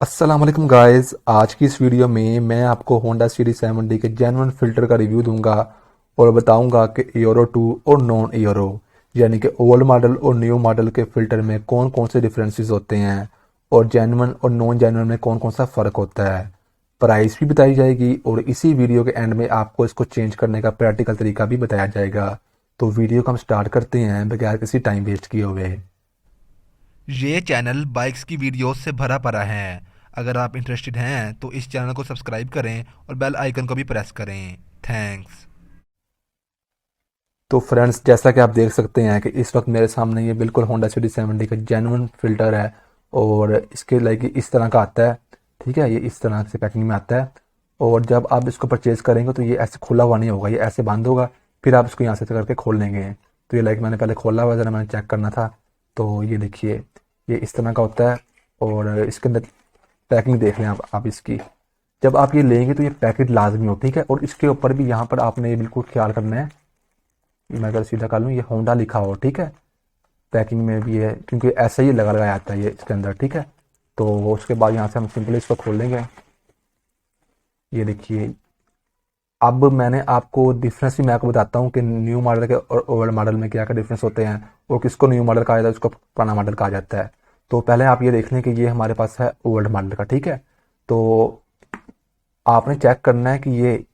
अस्सलाम वालेकुम गाइस। आज की इस वीडियो में मैं आपको होंडा सिटी 70 के जेन्युइन फ़िल्टर का रिव्यू दूंगा और बताऊंगा कि ईरो 2 और नॉन ईरो यानी कि ओल्ड मॉडल और न्यू मॉडल के फ़िल्टर में कौन कौन से डिफरेंसेस होते हैं और जेन्युइन और नॉन जेन्युइन में कौन कौन सा फ़र्क होता है। प्राइस भी बताई जाएगी और इसी वीडियो के एंड में आपको इसको चेंज करने का प्रैक्टिकल तरीका भी बताया जाएगा। तो वीडियो को हम स्टार्ट करते हैं बगैर किसी टाइम वेस्ट किए हुए। ये चैनल बाइक्स की वीडियोस से भरा पड़ा है। अगर आप इंटरेस्टेड हैं तो इस चैनल को सब्सक्राइब करें और बेल आइकन को भी प्रेस करें। थैंक्स। तो फ्रेंड्स, जैसा कि आप देख सकते हैं कि इस वक्त मेरे सामने ये बिल्कुल होंडा सिटी 70 का जेन्युइन फ़िल्टर है और इसके लाइक इस तरह का आता है। ठीक है, ये इस तरह से पैकिंग में आता है और जब आप इसको परचेज करेंगे तो ये ऐसे खुला हुआ नहीं होगा, ये ऐसे बंद होगा। फिर आप इसको यहाँ से करके खोल लेंगे। तो ये लाइक मैंने पहले खोला हुआ, ज़रा मैंने चेक करना था। तो ये देखिए, ये इस तरह का होता है और इसके अंदर पैकिंग देख लें आप इसकी। जब आप ये लेंगे तो ये पैकेट लाजमी हो, ठीक है। और इसके ऊपर भी यहाँ पर आपने ये बिल्कुल ख्याल करना है, मैं अगर सीधा कर लूँ, ये होंडा लिखा हो, ठीक है। पैकिंग में भी है क्योंकि ऐसा ही लगाया आता है ये इसके अंदर, ठीक है। तो उसके बाद यहाँ से हम सिंपली इसको खोल लेंगे। ये देखिए, अब मैंने आपको डिफरेंस भी मैं आपको बताता हूँ कि न्यू मॉडल के और ओल्ड मॉडल में क्या क्या डिफरेंस होते हैं और किसको न्यू मॉडल कहा जाता है, उसको पुराना मॉडल कहा जाता है। तो पहले आप ये देख लें कि ये हमारे पास है ओल्ड मॉडल का, ठीक है। तो आपने चेक करना है कि ये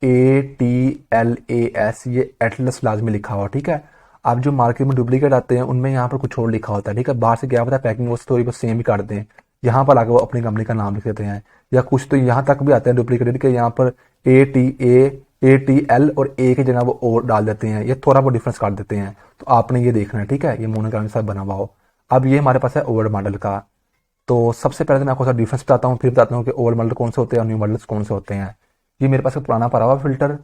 ATLAS, ये एटलस लाजमी लिखा हुआ, ठीक है। आप जो मार्केट में डुप्लीकेट आते हैं उनमें यहाँ पर कुछ और लिखा होता है, ठीक है। बाहर से क्या पता है पैकिंग वो थोड़ी बहुत सेम ही काट दें, यहाँ पर आके वो अपनी कंपनी का नाम लिख देते हैं। या कुछ तो यहाँ तक भी आते हैं डुप्लीकेटेड के यहाँ पर ATL और A की जगह वो O डाल देते हैं, ये थोड़ा बहुत डिफरेंस काट देते हैं। तो आपने ये देखना है, ठीक है, ये मोनोग्राम के साथ बना हुआ हो। अब ये हमारे पास है ओल्ड मॉडल का। तो सबसे पहले तो मैं आपको थोड़ा डिफरेंस बताता हूँ, फिर बताता हूँ कि ओल्ड मॉडल कौन से होते हैं और न्यू मॉडल्स कौन से होते हैं। ये मेरे पास एक पुराना पड़ा हुआ फिल्टर,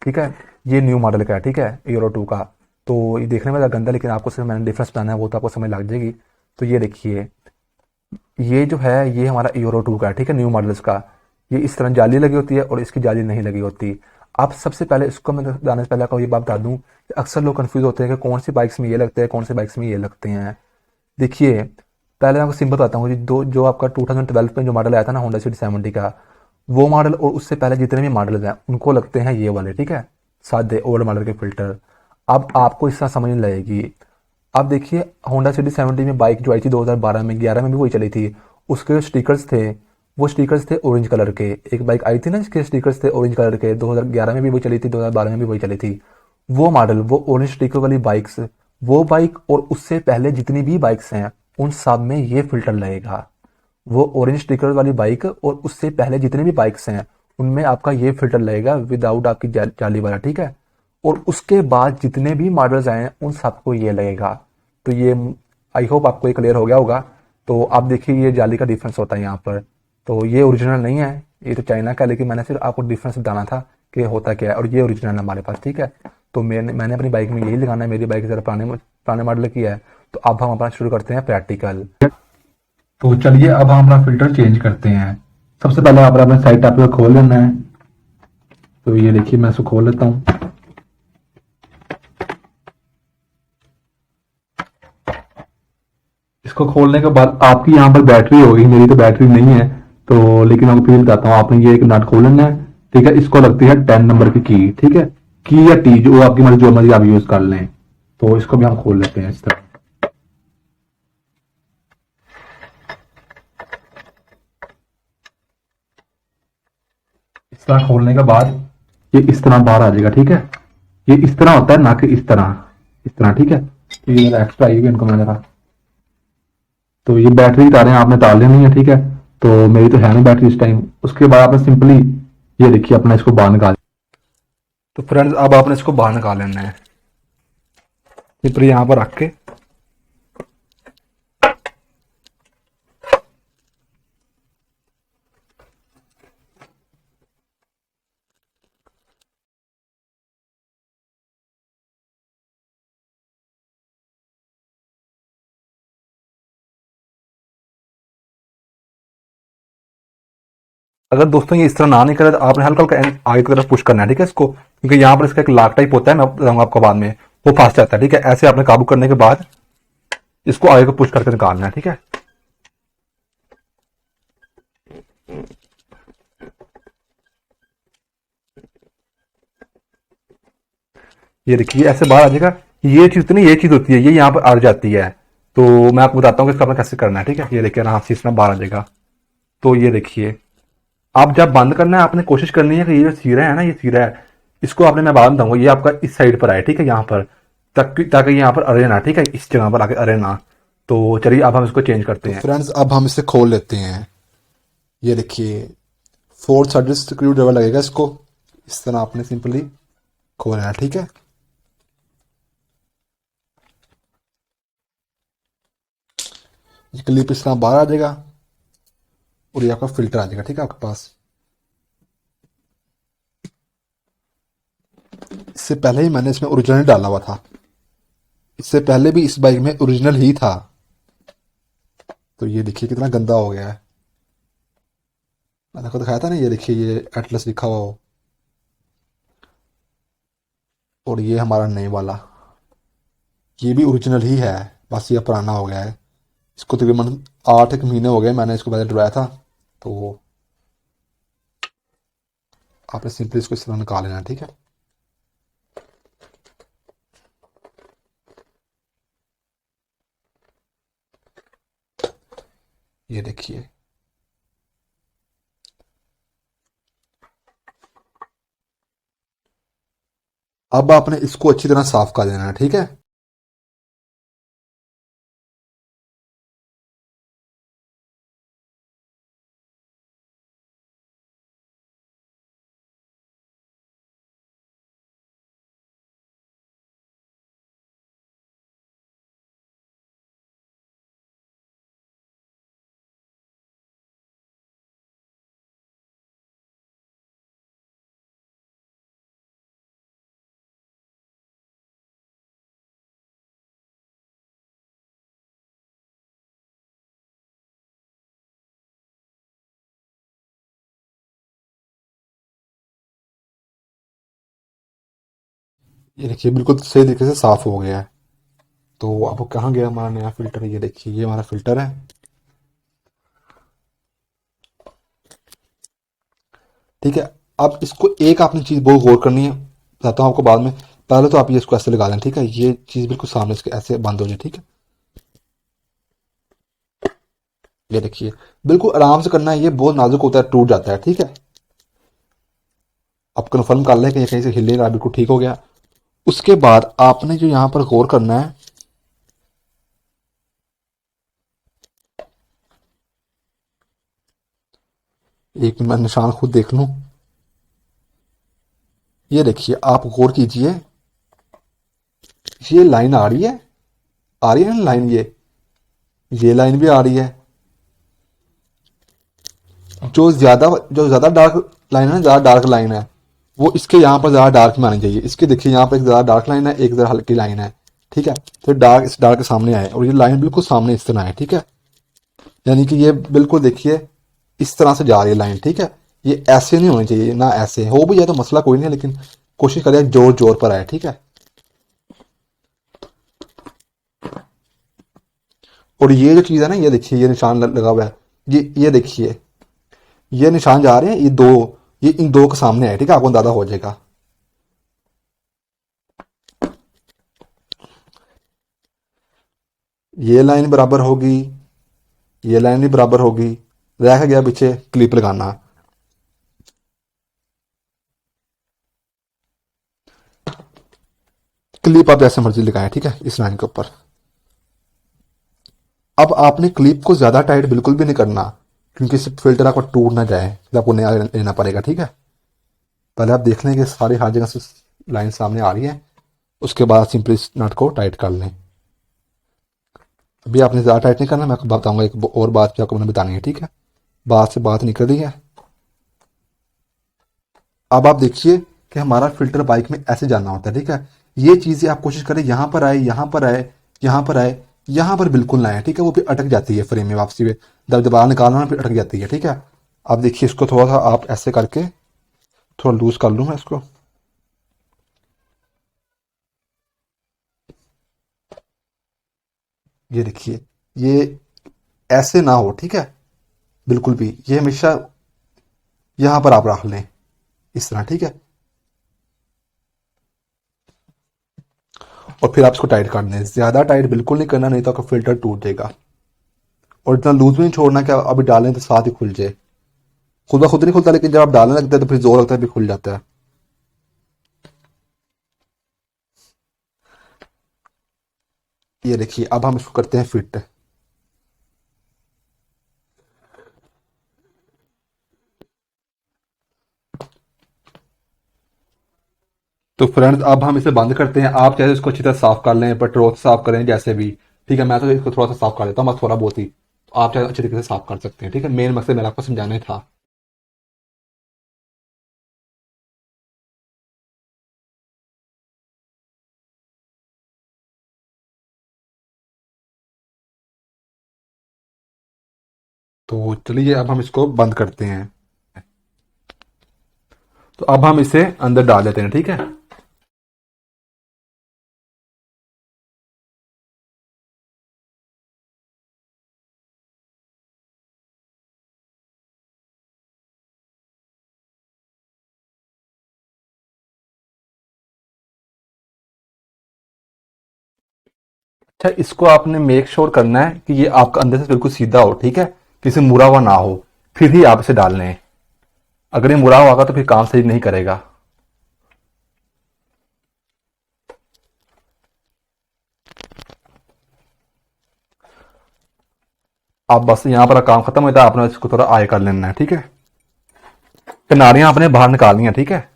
ठीक है। ये न्यू मॉडल का है, ठीक है, यूरो 2 का। तो ये देखने में ज़रा गंदा, लेकिन आपको सिर्फ मैंने डिफरेंस बताना है, वो तो आपको समझ लग जाएगी। तो ये देखिए, ये जो है ये हमारा यूरो 2 का है, ठीक है, न्यू मॉडल्स का। ये इस तरह जाली लगी होती है और इसकी जाली नहीं लगी होती। अब सबसे पहले इसको मैं बताने से पहले आपको ये बात बता दूं कि अक्सर लोग कंफ्यूज होते हैं कि कौन सी बाइक्स में ये लगते हैं, कौन सी बाइक्स में ये लगते हैं। देखिए, पहले मैं आपको सिंपल बताता हूँ, दो जो आपका 2012 में जो मॉडल आया था ना होंडा सिटी 70 का, वो मॉडल और उससे पहले जितने भी मॉडल हैं उनको लगते हैं ये वाले, ठीक है, सादे ओल्ड मॉडल के फिल्टर। अब आपको इस तरह समझ नहीं लगेगी। अब देखिए, होंडा सिटी 70 में बाइक जो आई थी 2012 में, 11 में भी वही चली थी। उसके जो स्टिकर्स थे, वो स्टिकर्स थे ऑरेंज कलर के। एक बाइक आई थी ना जिसके स्टिकर्स थे ऑरेंज कलर के, 2011 में भी वही चली थी, 2012 में भी वही चली थी। वो मॉडल, वो ऑरेंज स्टिकर वाली बाइक्स, वो बाइक और उससे पहले जितनी भी बाइक्स हैं उन सब में ये फिल्टर लगेगा। वो ऑरेंज स्टिकर वाली बाइक और उससे पहले जितने भी बाइक्स हैं उनमें आपका ये फिल्टर लगेगा विदाउट आपकी जाली वाला, ठीक है। और उसके बाद जितने भी मॉडल्स आए हैं उन सबको ये लगेगा। तो ये, आई होप आपको ये क्लियर हो गया होगा। तो आप देखिए, ये जाली का डिफरेंस होता है यहाँ पर। तो ये ओरिजिनल नहीं है, ये तो चाइना का है, लेकिन मैंने सिर्फ आपको डिफरेंस बताना था कि होता क्या है। और ये ओरिजिनल है हमारे पास, ठीक है। तो मैंने अपनी बाइक में यही लगाना है। मेरी बाइक ज़रा पुराने पुराने मॉडल की है। तो अब हम अपना शुरू करते हैं प्रैक्टिकल। तो चलिए अब हम अपना फिल्टर चेंज करते हैं। सबसे पहले आप अपना साइट आप खोल लेना है। तो ये देखिए, मैं इसको खोल लेता हूँ। इसको खोलने के बाद आपकी यहाँ पर बैटरी होगी, मेरी तो बैटरी नहीं है। तो लेकिन आपको फिर बताता हूँ, आपने ये एक नट खोल लेना है, ठीक है। इसको लगती है 10 नंबर की ठीक है, की या टी, जो आपकी मर्जी, जो मर्जी आप यूज कर लें। तो इसको भी हम खोल लेते हैं इस तरह। इस तरह खोलने के बाद ये इस तरह बाहर आ जाएगा, ठीक है। ये इस तरह होता है, ना कि इस तरह, ठीक है। तो ये मेरा एक्स्ट्रा आई हुई इनको मैं जरा, तो ये बैटरी की तारें आपने तार लेनी है, ठीक है। तो मेरी तो है नहीं बैटरी इस टाइम। उसके बाद आपने सिंपली ये देखिए अपना इसको बाहर निकाल। तो फ्रेंड्स, अब आपने इसको बाहर निकाल लेना है, सिंपली यहाँ पर रख के। अगर दोस्तों ये इस तरह ना निकले तो आपने हल्का हल्का आगे की तरफ पुश करना है, ठीक है इसको, क्योंकि यहाँ पर इसका एक लॉक टाइप होता है, मैं बताऊंगा आपको बाद में, वो फंस जाता है, ठीक है। ऐसे आपने काबू करने के बाद इसको आगे को पुश करके निकालना है, ठीक है। ये देखिए ऐसे बाहर आ जाएगा। ये चीज तो नहीं, ये चीज होती है, ये यहाँ पर आ जाती है। तो मैं आपको बताता हूँ कि इसका अपना कैसे करना है, ठीक है। ये देखिए आराम से इसमें बाहर आ जाएगा। तो ये देखिए, आप जब बंद करना है आपने कोशिश करनी है कि ये जो सीरा है ना, ये सीरा है, इसको आपने, मैं बाद में बताऊंगा, ये आपका इस साइड पर आए, ठीक है, यहाँ पर, ताकि यहाँ पर अरे ना, ठीक है, इस जगह पर आके अरे ना। तो चलिए अब हम इसको चेंज करते हैं। फ्रेंड्स अब हम इसे खोल लेते हैं। ये देखिए, फोर्थ सर्विस स्क्रू ड्राइवर लगेगा इसको। इस तरह आपने सिंपली खोलना है, ठीक है। ये क्लिप इस तरह बाहर आ जाएगा और ये आपका फिल्टर आ जाएगा, ठीक है, आपके पास। इससे पहले ही मैंने इसमें ओरिजिनल डाला हुआ था। इससे पहले भी इस बाइक में ओरिजिनल ही था। तो ये देखिए कितना गंदा हो गया है। मैंने आपको दिखाया था ना, ये देखिए ये एटलस लिखा हुआ हो, और ये हमारा नए वाला, ये भी ओरिजिनल ही है, बस ये पुराना हो गया है। इसको तकरीबन 8 एक महीने हो गए मैंने इसको पहले डलवाया था। तो आपने सिंपली इसको इस तरह निकाल लेना, ठीक है। ये देखिए, अब आपने इसको अच्छी तरह साफ कर देना है, ठीक है। ये देखिए बिल्कुल सही तरीके से साफ हो गया है। तो अब कहाँ गया हमारा नया फिल्टर? ये देखिए ये हमारा फिल्टर है, ठीक है। अब इसको एक आपने चीज बहुत गौर करनी है, बताता हूँ आपको बाद में। पहले तो आप ये इसको ऐसे लगा लें, ठीक है। ये चीज बिल्कुल सामने इसके ऐसे बंद हो जाए, ठीक है। ये देखिए बिल्कुल आराम से करना है, ये बहुत नाजुक होता है, टूट जाता है, ठीक है। आप कन्फर्म कर लें कि ये कहीं से हिलेगा, बिल्कुल ठीक हो गया। उसके बाद आपने जो यहाँ पर गौर करना है, एक मैं निशान खुद देख लूं। ये देखिए आप गौर कीजिए, ये लाइन आ रही है ना लाइन, ये लाइन भी आ रही है। जो ज्यादा डार्क लाइन है ना, ज्यादा डार्क लाइन है, वो इसके यहाँ पर ज्यादा डार्क में आनी चाहिए। इसके देखिए यहाँ पर एक ज्यादा डार्क लाइन है, एक जरा हल्की लाइन है, ठीक है। तो डार्क इस डार्क के सामने आए और ये लाइन बिल्कुल सामने इस तरह है, ठीक है। यानी कि ये बिल्कुल देखिए इस तरह से जा रही है लाइन, ठीक है। ये ऐसे नहीं होनी चाहिए ना, ऐसे हो भी जाए तो मसला कोई नहीं है, लेकिन कोशिश करें जोर जोर पर आए, ठीक है। और ये जो चीज है ना, ये देखिए ये निशान लगा हुआ है, ये देखिए ये निशान जा रहे हैं, ये इन दो के सामने है, ठीक है, आपको अंदाजा हो जाएगा। ये लाइन बराबर होगी, ये लाइन भी बराबर होगी, रह गया पीछे क्लिप लगाना। क्लिप आप जैसे मर्जी लगाएं, ठीक है, इस लाइन के ऊपर। अब आपने क्लिप को ज्यादा टाइट बिल्कुल भी नहीं करना, क्योंकि इससे फिल्टर आपका टूट ना जाए, फिर आपको नया लेना पड़ेगा, ठीक है। पहले आप देख लें कि सारी हर जगह से लाइन सामने आ रही है, उसके बाद सिंपली इस नट को टाइट कर लें। अभी आपने ज़्यादा टाइट नहीं करना, मैं आपको बताऊंगा एक और बात भी आपको मैंने बतानी है, ठीक है। बात से बात निकल रही है। अब आप देखिए कि हमारा फिल्टर बाइक में ऐसे जाना होता है, ठीक है। ये चीज़ें आप कोशिश करें यहाँ पर आए, यहाँ पर आए, यहाँ पर आए, यहाँ पर बिल्कुल ना आए, ठीक है। वो फिर अटक जाती है फ्रेम में वापसी में, जब दोबारा निकालना ना फिर अटक जाती है, ठीक है। अब देखिए इसको थोड़ा सा आप ऐसे करके थोड़ा लूज कर लूँ मैं इसको। ये देखिए ये ऐसे ना हो, ठीक है, बिल्कुल भी। ये हमेशा यहां पर आप रख लें इस तरह, ठीक है। और फिर आप इसको टाइट कर दें, ज्यादा टाइट बिल्कुल नहीं करना, नहीं तो आपका फिल्टर टूट जाएगा। और इतना लूज भी नहीं छोड़ना कि आप अभी डालें तो साथ ही खुल जाए। खुद ब खुद नहीं खुलता, लेकिन जब आप डालने लगते हैं तो फिर जोर लगता है, फिर खुल जाता है। ये देखिए, अब हम इसको करते हैं फिट। तो फ्रेंड्स, अब हम इसे बंद करते हैं। आप चाहे इसको अच्छी तरह साफ कर लें, पेट्रोल से साफ करें, जैसे भी, ठीक है। मैं तो इसको थोड़ा सा साफ कर लेता हूँ, बस थोड़ा बहुत ही। तो आप चाहे अच्छे तरीके से साफ कर सकते हैं, ठीक है। मेन मकसद मेरा आपको समझाना ही था। तो चलिए अब हम इसको बंद करते हैं। तो अब हम इसे अंदर डाल देते हैं, ठीक है। अच्छा, इसको आपने मेक श्योर करना है कि ये आपका अंदर से बिल्कुल सीधा हो, ठीक है, किसी मुड़ा हुआ ना हो, फिर ही आप इसे डाल लें। अगर ये मुड़ा हुआ होगा तो फिर काम सही नहीं करेगा। अब बस यहाँ पर काम खत्म होता है, आपने इसको थोड़ा आय कर लेना है, ठीक है। किनारियां आपने बाहर निकालनी है, ठीक है।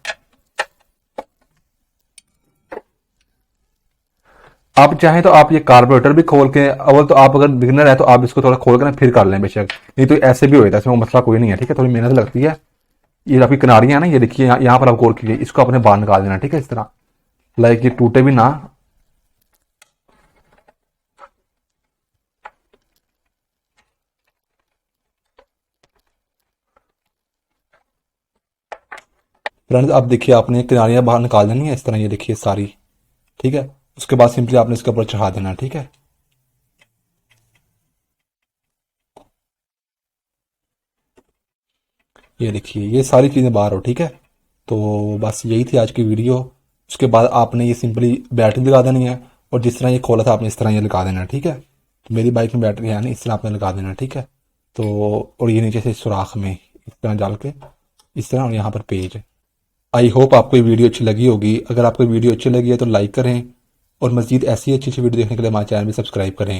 आप चाहें तो आप ये कार्बोरेटर भी खोल के, अव्वल तो आप अगर बिगनर है तो आप इसको थोड़ा खोल कर ना फिर कर लें बेशक, नहीं तो ऐसे भी होता है, इसमें मसला कोई नहीं है, ठीक है। थोड़ी मेहनत लगती है। ये आपकी किनारियां है ना, ये देखिए, यहाँ पर आप गोल कीजिए, इसको अपने बाहर निकाल देना, ठीक है, इस तरह, लाइक ये टूटे भी ना। फ्रेंड्स, अब देखिए, आपने किनारियां बाहर निकाल देनी है इस तरह, ये देखिए सारी, ठीक है। उसके बाद सिंपली आपने इसके ऊपर चढ़ा देना, ठीक है। ये देखिए, ये सारी चीज़ें बाहर हो, ठीक है। तो बस यही थी आज की वीडियो। उसके बाद आपने ये सिंपली बैटरी लगा देनी है, और जिस तरह ये खोला था आपने इस तरह ये लगा देना है, ठीक है। तो मेरी बाइक में बैटरी है नहीं, इस तरह आपने लगा देना है, ठीक है। तो और ये नीचे से सुराख में इस तरह डाल के, इस तरह, और यहाँ पर पेज। आई होप आपको ये वीडियो अच्छी लगी होगी। अगर आपको वीडियो अच्छी लगी है तो लाइक करें, और मज़ीद ऐसी अच्छी अच्छी वीडियो देखने के लिए हमारे चैनल में सब्सक्राइब करें।